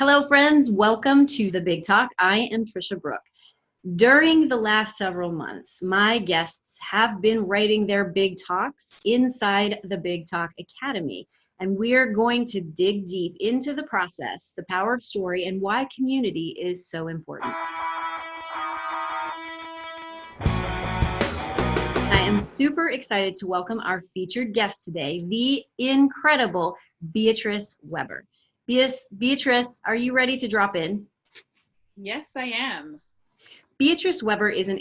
Hello, friends. Welcome to The Big Talk. I am Tricia Brouk. During the last several months, my guests have been writing their big talks inside the Big Talk Academy. And we're going to dig deep into the process, the power of story, and why community is so important. I am super excited to welcome our featured guest today, the incredible Beatrice Weber. Beatrice, are you ready to drop in? Yes, I am. Beatrice Weber is an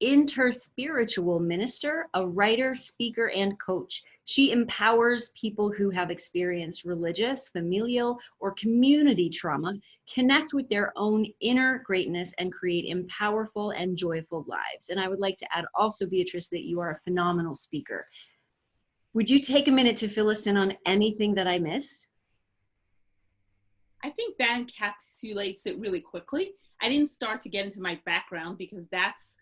interspiritual minister, a writer, speaker, and coach. She empowers people who have experienced religious, familial, or community trauma, connect with their own inner greatness, and create powerful and joyful lives. And I would like to add also, Beatrice, that you are a phenomenal speaker. Would you take a minute to fill us in on anything that I missed? I think that encapsulates it really quickly. I didn't start to get into my background because that's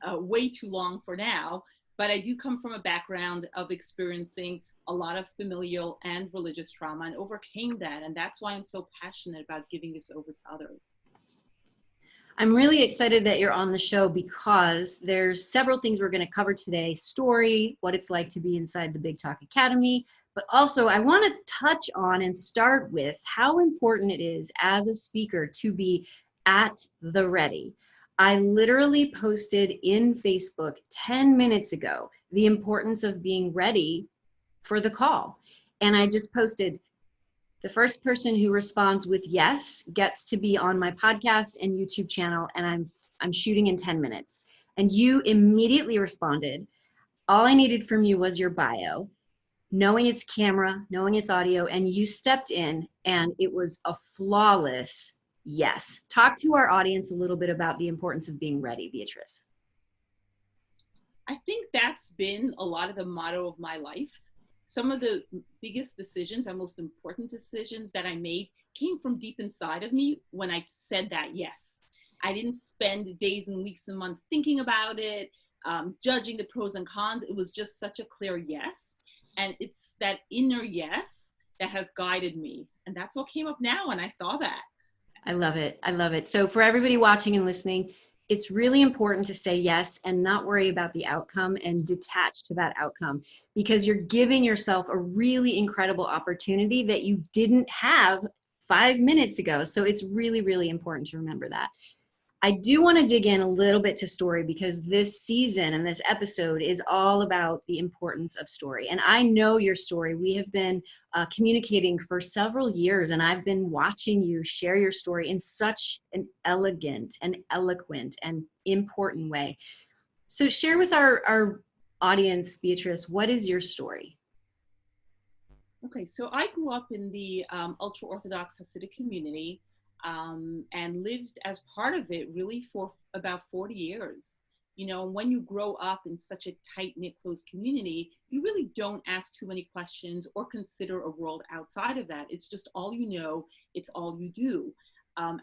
way too long for now, but I do come from a background of experiencing a lot of familial and religious trauma and overcame that. And that's why I'm so passionate about giving this over to others. I'm really excited that you're on the show because there's several things we're going to cover today. Story, what it's like to be inside the Big Talk Academy, but also I want to touch on and start with how important it is as a speaker to be at the ready. I literally posted in Facebook 10 minutes ago the importance of being ready for the call. And I just posted, the first person who responds with yes gets to be on my podcast and YouTube channel, and I'm shooting in 10 minutes. And you immediately responded. All I needed from you was your bio, knowing its camera, knowing its audio, and you stepped in, and it was a flawless yes. Talk to our audience a little bit about the importance of being ready, Beatrice. I think that's been a lot of the motto of my life. Some of the biggest decisions and most important decisions that I made came from deep inside of me when I said that yes. I didn't spend days and weeks and months thinking about it, judging the pros and cons. It was just such a clear yes. And it's that inner yes that has guided me. And that's what came up now when I saw that. I love it. I love it. So for everybody watching and listening, it's really important to say yes and not worry about the outcome and detach to that outcome, because you're giving yourself a really incredible opportunity that you didn't have 5 minutes ago. So it's really, really important to remember that. I do want to dig in a little bit to story because this season and this episode is all about the importance of story. And I know your story. We have been communicating for several years, and I've been watching you share your story in such an elegant and eloquent and important way. So share with our audience, Beatrice, what is your story? Okay, so I grew up in the ultra-Orthodox Hasidic community. And lived as part of it really for about 40 years. You know, when you grow up in such a tight-knit, close community, you really don't ask too many questions or consider a world outside of that. It's just all you know, it's all you do.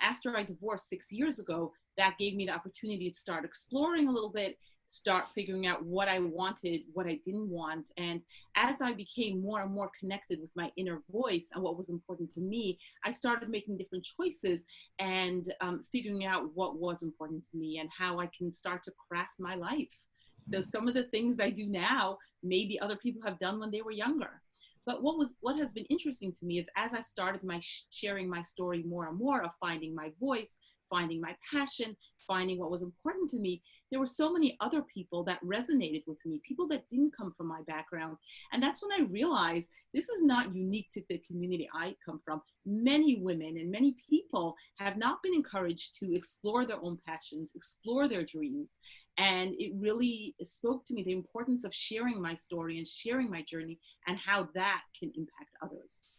After I divorced 6 years ago, that gave me the opportunity to start exploring a little bit, start figuring out what I wanted, what I didn't want. And as I became more and more connected with my inner voice and what was important to me, I started making different choices and figuring out what was important to me and how I can start to craft my life. So some of the things I do now, maybe other people have done when they were younger. But what has been interesting to me is as I started sharing my story more and more of finding my voice, finding my passion, finding what was important to me, there were so many other people that resonated with me, people that didn't come from my background. And that's when I realized this is not unique to the community I come from. Many women and many people have not been encouraged to explore their own passions, explore their dreams. And it really spoke to me the importance of sharing my story and sharing my journey and how that can impact others.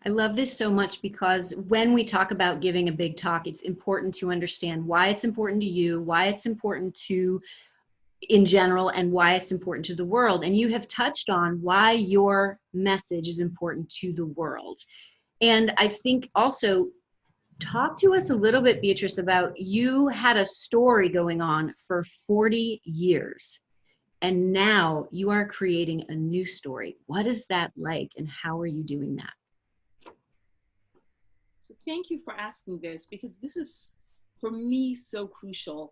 I love this so much because when we talk about giving a big talk, it's important to understand why it's important to you, why it's important to in general, and why it's important to the world. And you have touched on why your message is important to the world. And I think also talk to us a little bit, Beatrice, about you had a story going on for 40 years. And now you are creating a new story. What is that like and how are you doing that? So thank you for asking this, because this is, for me, so crucial.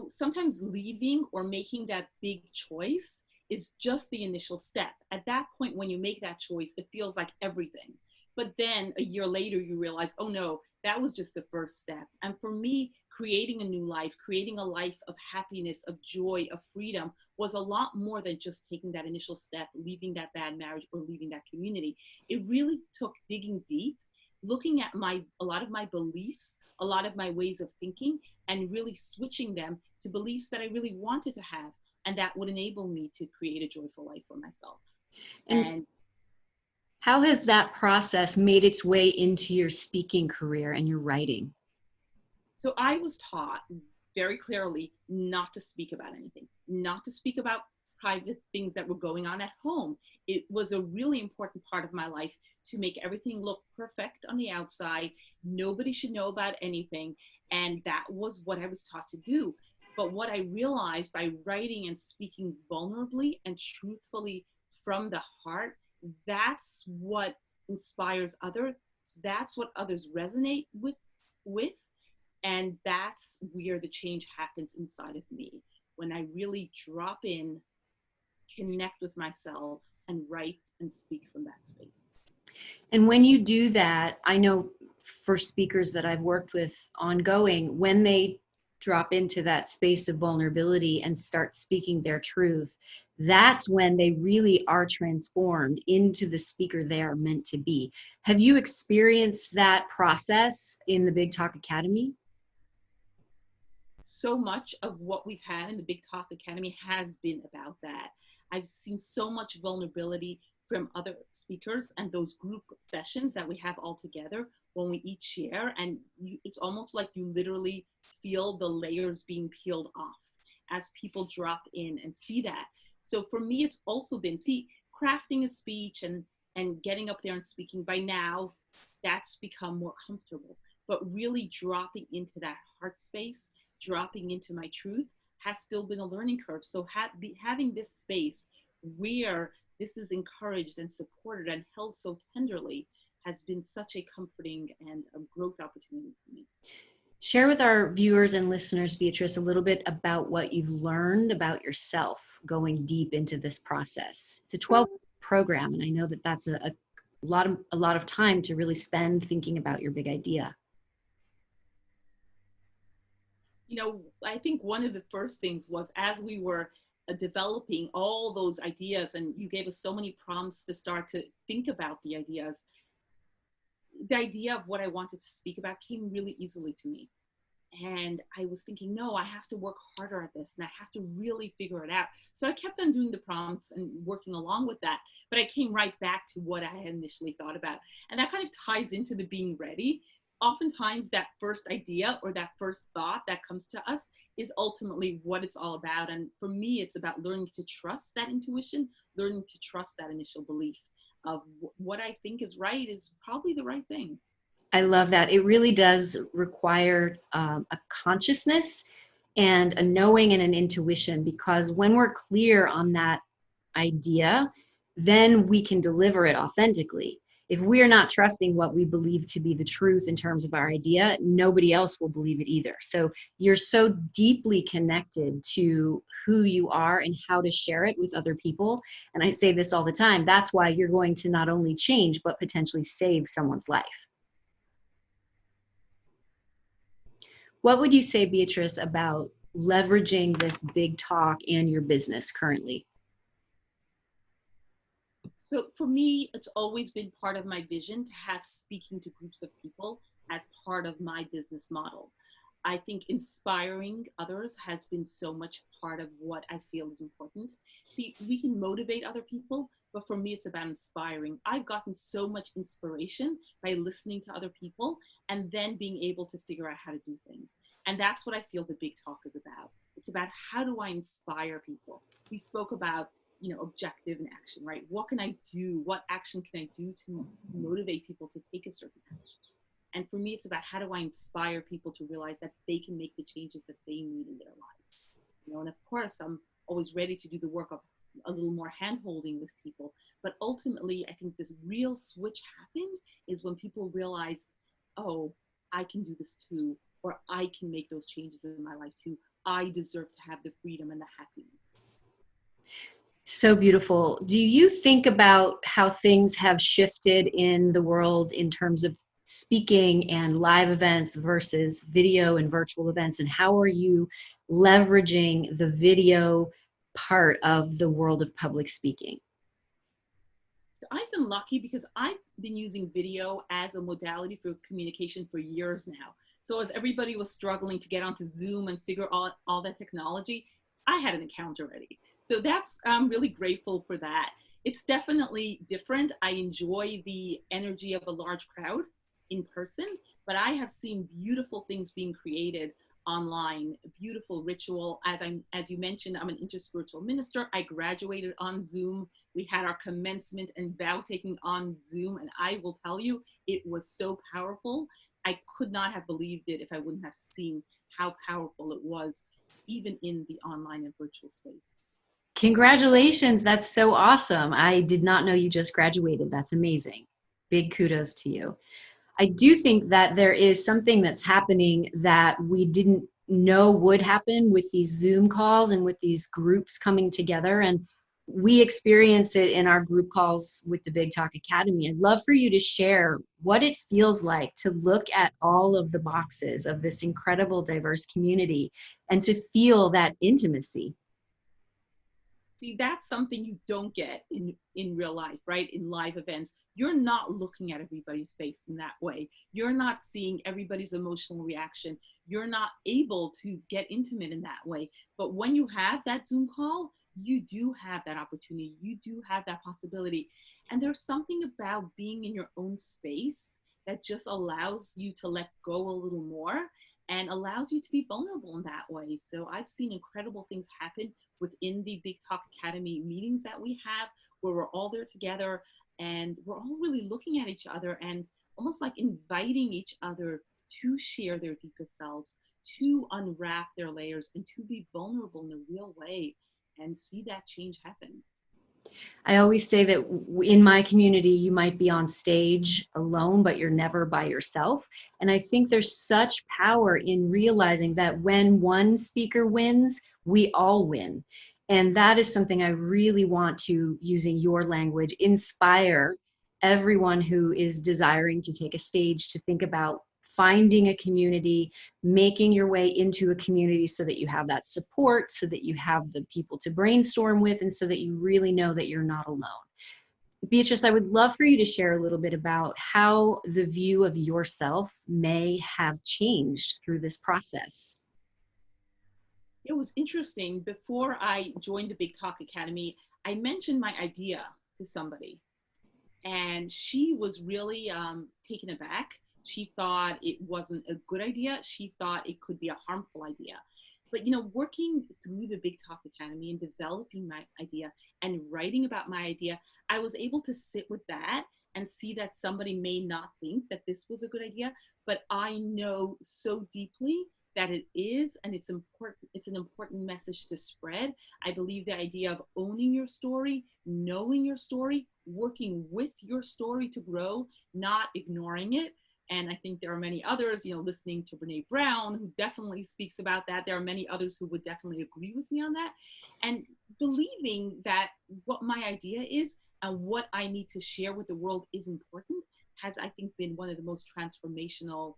Sometimes leaving or making that big choice is just the initial step. At that point, when you make that choice, it feels like everything. But then a year later, you realize, oh no, that was just the first step. And for me, creating a new life, creating a life of happiness, of joy, of freedom was a lot more than just taking that initial step, leaving that bad marriage or leaving that community. It really took digging deep, looking at a lot of my beliefs, a lot of my ways of thinking, and really switching them to beliefs that I really wanted to have, and that would enable me to create a joyful life for myself. And how has that process made its way into your speaking career and your writing? So I was taught very clearly not to speak about anything, not to speak about private things that were going on at home. It was a really important part of my life to make everything look perfect on the outside. Nobody should know about anything. And that was what I was taught to do. But what I realized by writing and speaking vulnerably and truthfully from the heart, that's what inspires others. That's what others resonate with. And that's where the change happens inside of me, when I really drop in, connect with myself, and write and speak from that space. And when you do that, I know for speakers that I've worked with ongoing, when they drop into that space of vulnerability and start speaking their truth, that's when they really are transformed into the speaker they are meant to be. Have you experienced that process in the Big Talk Academy? So much of what we've had in the Big Talk Academy has been about that. I've seen so much vulnerability from other speakers and those group sessions that we have all together when we each share. And it's almost like you literally feel the layers being peeled off as people drop in and see that. So for me, it's also been, crafting a speech and getting up there and speaking, by now, that's become more comfortable. But really dropping into that heart space, dropping into my truth, has still been a learning curve. So having this space where this is encouraged and supported and held so tenderly has been such a comforting and a growth opportunity for me. Share with our viewers and listeners, Beatrice, a little bit about what you've learned about yourself going deep into this process. It's a 12 program, and I know that that's a lot of time to really spend thinking about your big idea. I think one of the first things was, as we were developing all those ideas, and you gave us so many prompts to start to think about the ideas, the idea of what I wanted to speak about came really easily to me. And I was thinking, no, I have to work harder at this, and I have to really figure it out. So I kept on doing the prompts and working along with that, but I came right back to what I had initially thought about. And that kind of ties into the being ready. Oftentimes that first idea or that first thought that comes to us is ultimately what it's all about. And for me, it's about learning to trust that intuition, learning to trust that initial belief of what I think is right is probably the right thing. I love that. It really does require a consciousness and a knowing and an intuition, because when we're clear on that idea, then we can deliver it authentically. If we are not trusting what we believe to be the truth in terms of our idea, nobody else will believe it either. So you're so deeply connected to who you are and how to share it with other people. And I say this all the time, that's why you're going to not only change, but potentially save someone's life. What would you say, Beatrice, about leveraging this big talk and your business currently? So for me, it's always been part of my vision to have speaking to groups of people as part of my business model. I think inspiring others has been so much part of what I feel is important. See, we can motivate other people, but for me, it's about inspiring. I've gotten so much inspiration by listening to other people and then being able to figure out how to do things. And that's what I feel the big talk is about. It's about, how do I inspire people? We spoke about, objective and action, right? What can I do? What action can I do to motivate people to take a certain action? And for me, it's about, how do I inspire people to realize that they can make the changes that they need in their lives? And of course, I'm always ready to do the work of a little more hand holding with people. But ultimately, I think this real switch happened is when people realized, oh, I can do this too, or I can make those changes in my life too. I deserve to have the freedom and the happiness. So beautiful. Do you think about how things have shifted in the world in terms of speaking and live events versus video and virtual events? And how are you leveraging the video part of the world of public speaking? So I've been lucky because I've been using video as a modality for communication for years now. So as everybody was struggling to get onto Zoom and figure out all that technology, I had an account already. So I'm really grateful for that. It's definitely different. I enjoy the energy of a large crowd in person, but I have seen beautiful things being created online, beautiful ritual. As you mentioned, I'm an interspiritual minister. I graduated on Zoom. We had our commencement and vow taking on Zoom, and I will tell you, it was so powerful. I could not have believed it if I wouldn't have seen how powerful it was, even in the online and virtual space. Congratulations. That's so awesome. I did not know you just graduated. That's amazing. Big kudos to you. I do think that there is something that's happening that we didn't know would happen with these Zoom calls and with these groups coming together. And we experience it in our group calls with the Big Talk Academy. I'd love for you to share what it feels like to look at all of the boxes of this incredible, diverse community and to feel that intimacy. See, that's something you don't get in real life, right? In live events, you're not looking at everybody's face in that way. You're not seeing everybody's emotional reaction. You're not able to get intimate in that way. But when you have that Zoom call, you do have that opportunity. You do have that possibility. And there's something about being in your own space that just allows you to let go a little more and allows you to be vulnerable in that way. So I've seen incredible things happen within the Big Talk Academy meetings that we have, where we're all there together and we're all really looking at each other and almost like inviting each other to share their deepest selves, to unwrap their layers, and to be vulnerable in a real way and see that change happen. I always say that in my community, you might be on stage alone, but you're never by yourself. And I think there's such power in realizing that when one speaker wins, we all win. And that is something I really want to, using your language, inspire everyone who is desiring to take a stage to think about finding a community, making your way into a community so that you have that support, so that you have the people to brainstorm with, and so that you really know that you're not alone. Beatrice, I would love for you to share a little bit about how the view of yourself may have changed through this process. It was interesting. Before I joined the Big Talk Academy, I mentioned my idea to somebody, and she was really taken aback. She thought it wasn't a good idea. She thought it could be a harmful idea. But working through the Big Talk Academy and developing my idea and writing about my idea, I was able to sit with that and see that somebody may not think that this was a good idea, but I know so deeply that it is, and it's important. It's an important message to spread. I believe the idea of owning your story, knowing your story, working with your story to grow, not ignoring it. And I think there are many others, listening to Brene Brown, who definitely speaks about that. There are many others who would definitely agree with me on that. And believing that what my idea is and what I need to share with the world is important has, I think, been one of the most transformational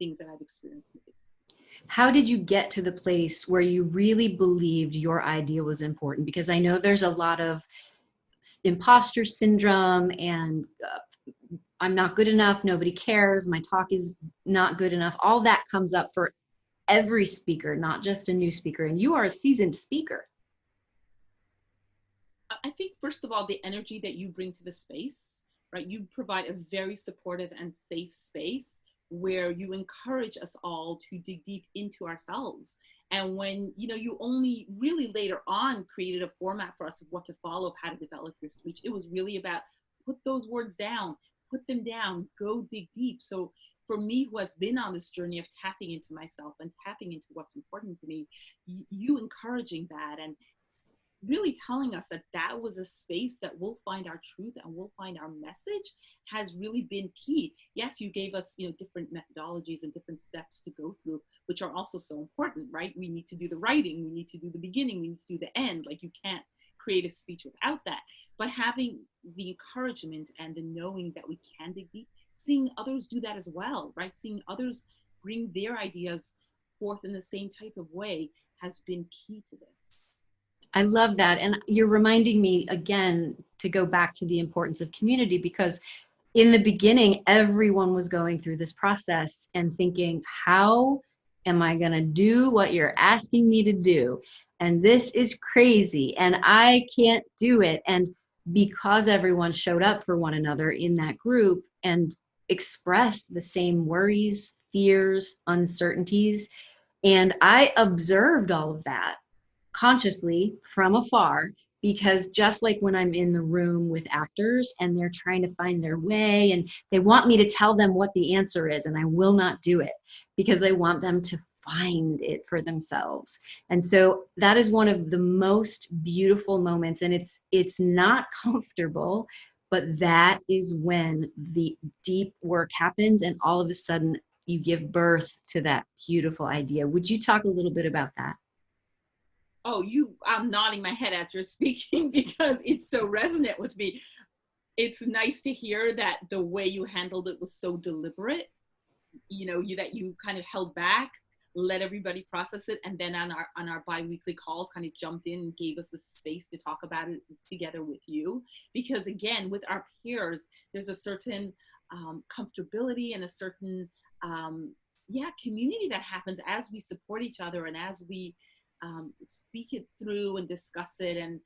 things that I've experienced. How did you get to the place where you really believed your idea was important? Because I know there's a lot of imposter syndrome and I'm not good enough, nobody cares, my talk is not good enough. All that comes up for every speaker, not just a new speaker. And you are a seasoned speaker. I think, first of all, the energy that you bring to the space, right? You provide a very supportive and safe space where you encourage us all to dig deep into ourselves. And when, you only really later on created a format for us of what to follow, of how to develop your speech, it was really about put those words down, put them down, go dig deep. So for me, who has been on this journey of tapping into myself and tapping into what's important to me, you encouraging that and really telling us that that was a space that we'll find our truth and we'll find our message has really been key. Yes, you gave us, different methodologies and different steps to go through, which are also so important, right? We need to do the writing, we need to do the beginning, we need to do the end. Like, you can't create a speech without that. But having the encouragement and the knowing that we can dig deep, seeing others do that as well, right? Seeing others bring their ideas forth in the same type of way has been key to this. I love that. And you're reminding me again to go back to the importance of community, because in the beginning, everyone was going through this process and thinking, how am I going to do what you're asking me to do? And this is crazy and I can't do it. And because everyone showed up for one another in that group and expressed the same worries, fears, uncertainties, and I observed all of that consciously from afar, because just like when I'm in the room with actors and they're trying to find their way and they want me to tell them what the answer is, and I will not do it because I want them to find it for themselves. And so that is one of the most beautiful moments, and it's not comfortable, but that is when the deep work happens and all of a sudden you give birth to that beautiful idea. Would you talk a little bit about that? Oh, I'm nodding my head as you're speaking because it's so resonant with me. It's nice to hear that the way you handled it was so deliberate, that you kind of held back, let everybody process it, and then on our bi-weekly calls kind of jumped in and gave us the space to talk about it together with you. Because again, with our peers, there's a certain comfortability and a certain community that happens as we support each other and as we speak it through and discuss it, and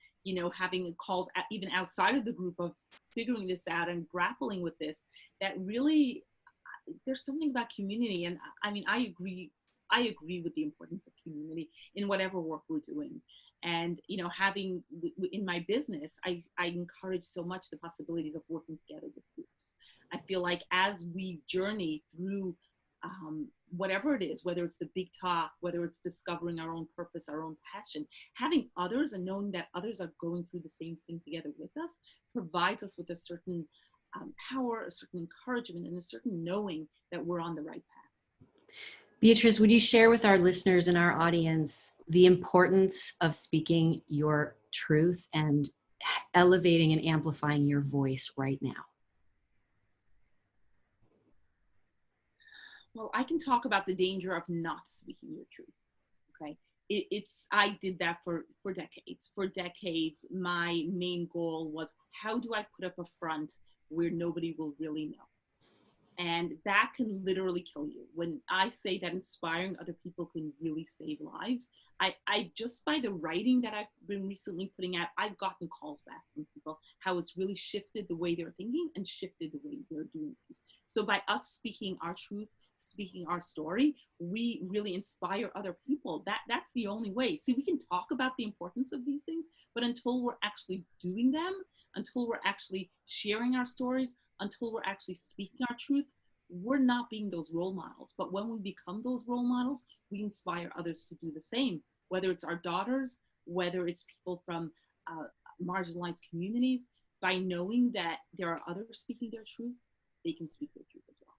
having calls even outside of the group of figuring this out and grappling with this. That really, there's something about community, and I mean, I agree with the importance of community in whatever work we're doing. And having in my business, I encourage so much the possibilities of working together with groups. I feel like as we journey through whatever it is, whether it's the big talk, whether it's discovering our own purpose, our own passion, having others and knowing that others are going through the same thing together with us provides us with a certain power, a certain encouragement, and a certain knowing that we're on the right path. Beatrice, would you share with our listeners and our audience the importance of speaking your truth and elevating and amplifying your voice right now? Well, I can talk about the danger of not speaking your truth. Okay. I did that for decades. For decades, my main goal was, how do I put up a front where nobody will really know? And that can literally kill you. When I say that inspiring other people can really save lives, I just by the writing that I've been recently putting out, I've gotten calls back from people, how it's really shifted the way they're thinking and shifted the way they're doing things. So by us speaking our truth, speaking our story, we really inspire other people. That's the only way. See, we can talk about the importance of these things, but until we're actually doing them, until we're actually sharing our stories, until we're actually speaking our truth, we're not being those role models. But when we become those role models, we inspire others to do the same, whether it's our daughters, whether it's people from marginalized communities. By knowing that there are others speaking their truth, they can speak their truth as well.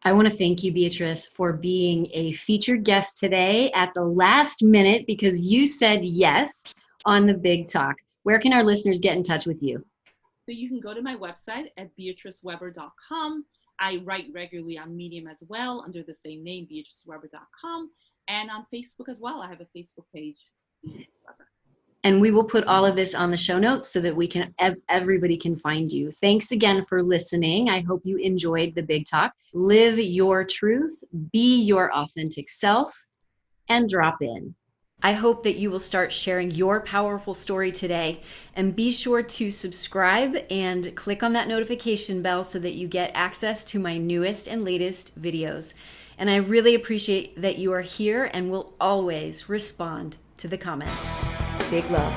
I want to thank you, Beatrice, for being a featured guest today at the last minute, because you said yes on the Big Talk. Where can our listeners get in touch with you? So you can go to my website at beatriceweber.com. I write regularly on Medium as well under the same name, beatriceweber.com, and on Facebook as well. I have a Facebook page, Beatrice Weber. And we will put all of this on the show notes so that everybody can find you. Thanks again for listening. I hope you enjoyed the Big Talk. Live your truth, be your authentic self, and drop in. I hope that you will start sharing your powerful story today, and be sure to subscribe and click on that notification bell so that you get access to my newest and latest videos. And I really appreciate that you are here and will always respond to the comments. Big love.